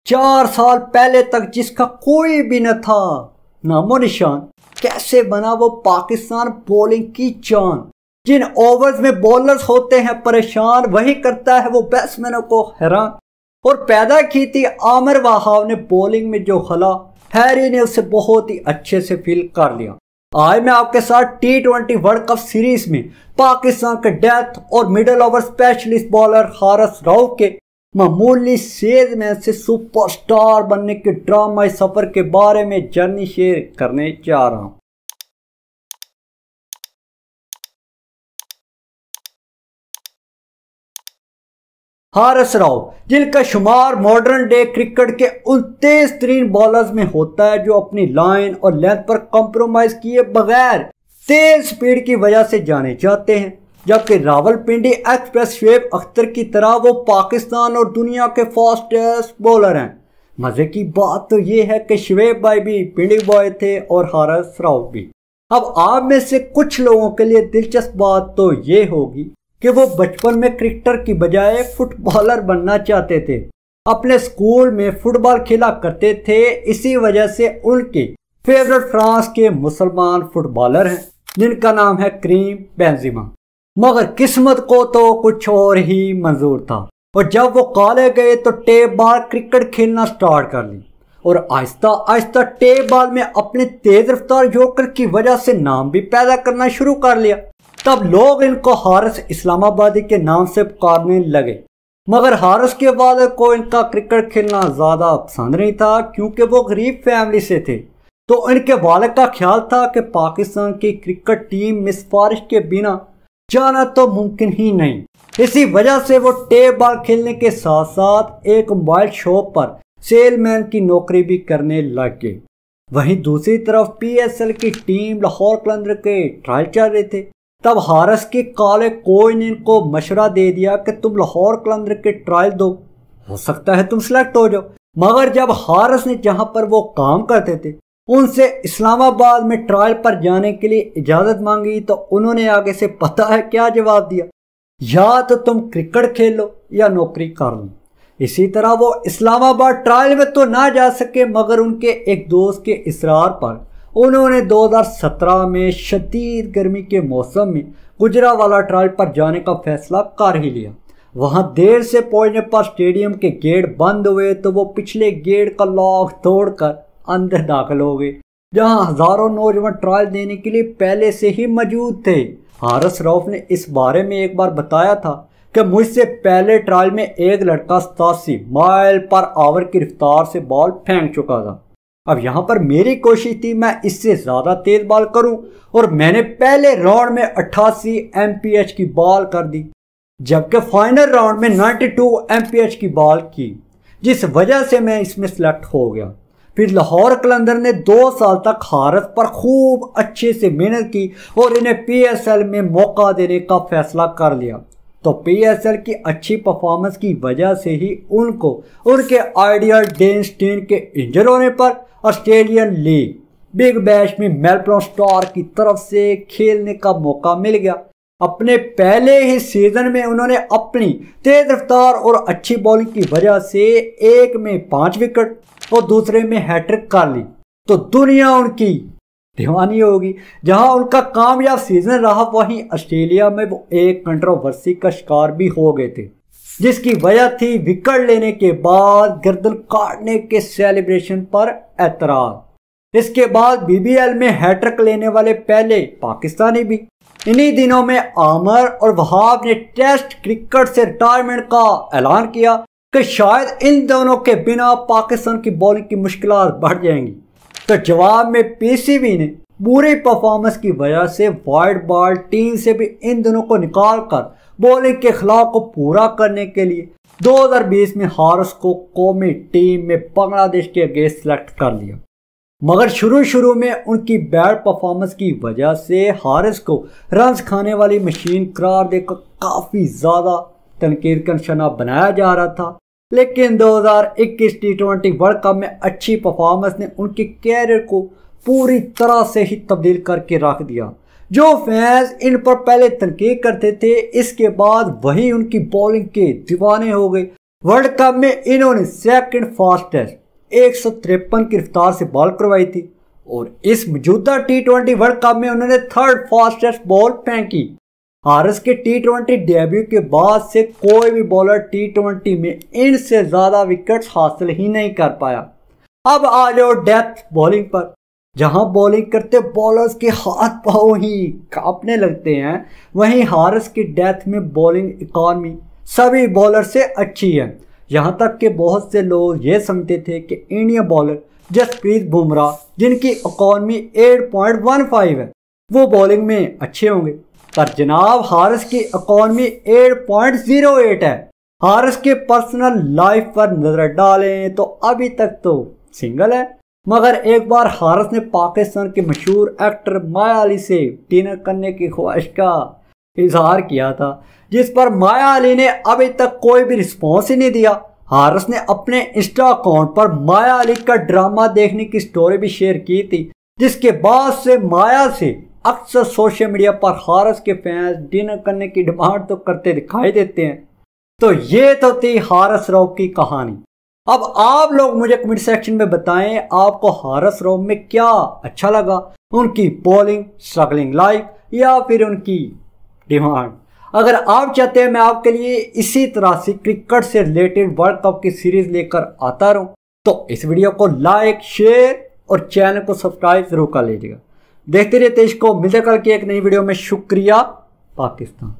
4 साल पहले तक जिसका कोई भी न था नामो निशान, कैसे बना वो पाकिस्तान बॉलिंग की जान। जिन ओवर्स में बॉलर्स होते हैं परेशान, वही करता है वो बैट्समैनों को हैरान। और पैदा की थी आमिर वहाब ने बॉलिंग में जो खला, हैरी ने उसे बहुत ही अच्छे से फील कर लिया। आज मैं आपके साथ T20 वर्ल्ड कप सीरीज में पाकिस्तान के डेथ और middle over specialist bowler Haris Rauf के मामूली सेल्समैन से सुपरस्टार बनने के ड्रामाई सफर के बारे में जर्नी शेयर करने जा रहा हूं। हारिस रऊफ, जिनका शुमार मॉडर्न डे क्रिकेट के उन तेज तरीन बॉलर्स में होता है जो अपनी लाइन और लेंथ पर कॉम्प्रोमाइज किए बगैर तेज स्पीड की वजह से जाने जाते हैं, जबकि रावलपिंडी एक्सप्रेस शुएब अख्तर की तरह वो पाकिस्तान और दुनिया के फास्टेस्ट बॉलर हैं। मजे की बात तो ये है कि शुएब भाई भी पिंडी बॉय थे और हारिस रऊफ भी। अब आप में से कुछ लोगों के लिए दिलचस्प बात तो ये होगी कि वो बचपन में क्रिकेटर की बजाय फुटबॉलर बनना चाहते थे। अपने स्कूल में फुटबॉल खेला करते थे, इसी वजह से उनके फेवरेट फ्रांस के मुसलमान फुटबॉलर हैं जिनका नाम है करीम बेंजेमा। मगर किस्मत को तो कुछ और ही मंजूर था और जब वो कॉलेज गए तो टेप बॉल क्रिकेट खेलना स्टार्ट कर ली और आहिस्ता आहिस्ता टेप बॉल में अपने तेज रफ्तार जोकर की वजह से नाम भी पैदा करना शुरू कर लिया। तब लोग इनको हारिस इस्लामाबादी के नाम से पुकारने लगे। मगर हारिस के वालिद को इनका क्रिकेट खेलना ज़्यादा पसंद नहीं था क्योंकि वो गरीब फैमिली से थे। तो इनके वालिद का ख्याल था कि पाकिस्तान की क्रिकेट टीम में सिफारिश के बिना जाना तो मुमकिन ही नहीं। इसी वजह से वो टेप बॉल खेलने के साथ साथ एक मोबाइल शॉप पर सेलमैन की नौकरी भी करने लग गए। वहीं दूसरी तरफ PSL की टीम लाहौर कलंदर के ट्रायल चल रहे थे। तब हारिस के कॉलेज कोच ने इनको मशवरा दे दिया कि तुम लाहौर कलंदर के ट्रायल दो, हो सकता है तुम सिलेक्ट हो जाओ। मगर जब हारिस ने जहां पर वो काम करते थे उनसे इस्लामाबाद में ट्रायल पर जाने के लिए इजाजत मांगी तो उन्होंने आगे से पता है क्या जवाब दिया, या तो तुम क्रिकेट खेल लो या नौकरी कर लो। इसी तरह वो इस्लामाबाद ट्रायल में तो ना जा सके, मगर उनके एक दोस्त के इसरार पर उन्होंने 2017 में शदीद गर्मी के मौसम में गुजरावाला ट्रायल पर जाने का फैसला कर ही लिया। वहां देर से पहुंचने पर स्टेडियम के गेट बंद हुए तो वो पिछले गेट का लॉक तोड़कर अंदर दाखिल हो गए, जहां हजारों नौजवान ट्रायल देने के लिए पहले से ही मौजूद थे। हारिस रऊफ ने इस बारे में एक बार बताया था कि मुझसे पहले ट्रायल में एक लड़का 87 माइल पर आवर की रफ्तार से बॉल फेंक चुका था। अब यहाँ पर मेरी कोशिश थी मैं इससे ज़्यादा तेज बॉल करूं और मैंने पहले राउंड में 88 MPH की बॉल कर दी, जबकि फाइनल राउंड में 92 MPH की बॉल की, जिस वजह से मैं इसमें सिलेक्ट हो गया। फिर लाहौर कलंदर ने 2 साल तक हारिस पर खूब अच्छे से मेहनत की और इन्हें PSL में मौका देने का फैसला कर लिया। तो PSL की अच्छी परफॉर्मेंस की वजह से ही उनको उनके आइडियल डेन स्टेन के इंजर होने पर ऑस्ट्रेलियन लीग बिग बैश में मेलबर्न स्टार की तरफ से खेलने का मौका मिल गया। अपने पहले ही सीजन में उन्होंने अपनी तेज रफ्तार और अच्छी बॉलिंग की वजह से एक में 5 विकेट और दूसरे में हैट्रिक कर ली तो दुनिया उनकी दीवानी होगी। जहां उनका कामयाब सीजन रहा वहीं ऑस्ट्रेलिया में वो एक कंट्रोवर्सी का शिकार भी हो गए थे, जिसकी वजह थी विकेट लेने के बाद गर्दन काटने के सेलिब्रेशन पर एतराज। इसके बाद BBL में हैट्रिक लेने वाले पहले पाकिस्तानी भी। इन्हीं दिनों में आमिर और वहाब ने टेस्ट क्रिकेट से रिटायरमेंट का ऐलान किया कि शायद इन दोनों के बिना पाकिस्तान की बॉलिंग की मुश्किलात बढ़ जाएंगी। तो जवाब में PCB ने बुरी परफॉर्मेंस की वजह से वाइट बॉल टीम से भी इन दोनों को निकाल कर बॉलिंग के खिलाफ को पूरा करने के लिए 2020 में हारिस को कौमी टीम में बांग्लादेश के अगेंस्ट सेलेक्ट कर लिया। मगर शुरू में उनकी बैड परफॉर्मेंस की वजह से हारिस को रन्स खाने वाली मशीन करार देकर काफ़ी ज़्यादा तनकीद का निशाना बनाया जा रहा था। लेकिन 2021 T20 वर्ल्ड कप में अच्छी परफॉर्मेंस ने उनके कैरियर को पूरी तरह से ही तब्दील करके रख दिया। जो फैंस इन पर पहले तनकीद करते थे, इसके बाद वही उनकी बॉलिंग के दीवाने हो गए। वर्ल्ड कप में इन्होंने सेकंड फास्टेस्ट 153 की रफ्तार से बॉल करवाई थी और इस मौजूदा T20 वर्ल्ड कप में उन्होंने थर्ड फास्टेस्ट बॉल फेंकी। हारिस के T20 डेब्यू के बाद से कोई भी बॉलर T20 में इनसे ज्यादा विकेट्स हासिल ही नहीं कर पाया। अब आ जाओ डेथ बॉलिंग पर, जहां बॉलिंग करते बॉलर्स के हाथ पांव ही कांपने लगते हैं, वहीं हारिस की डेथ में बॉलिंग इकॉनमी सभी बॉलर से अच्छी है। यहां तक कि बहुत से लोग ये समझते थे कि इंडियन बॉलर जसप्रीत बुमराह, जिनकी इकॉनमी 8.15 है, वो बॉलिंग में अच्छे होंगे, पर जनाब हारिस की इकॉनमी 8.08 है। हारिस के पर्सनल लाइफ पर नजर डालें तो अभी तक तो सिंगल है, मगर एक बार हारिस ने पाकिस्तान के मशहूर एक्टर माया अली से डिनर करने की ख्वाहिश का इजहार किया था, जिस पर माया अली ने अभी तक कोई भी रिस्पॉन्स ही नहीं दिया। हारिस ने अपने इंस्टा अकाउंट पर माया अली का ड्रामा देखने की स्टोरी भी शेयर की थी, जिसके बाद से माया से अक्सर सोशल मीडिया पर हारिस के फैंस डिनर करने की डिमांड तो करते दिखाई देते हैं। तो ये तो थी हारिस रऊफ की कहानी। अब आप लोग मुझे कमेंट सेक्शन में बताएं आपको हारिस रऊफ में क्या अच्छा लगा, उनकी बॉलिंग, स्ट्रगलिंग लाइफ या फिर उनकी डिमांड। अगर आप चाहते हैं मैं आपके लिए इसी तरह से क्रिकेट से रिलेटेड वर्ल्ड कप की सीरीज लेकर आता रहूं, तो इस वीडियो को लाइक, शेयर और चैनल को सब्सक्राइब जरूर कर लीजिएगा। देखते रहिए तेज को, मिलते कल की एक नई वीडियो में। शुक्रिया। पाकिस्तान।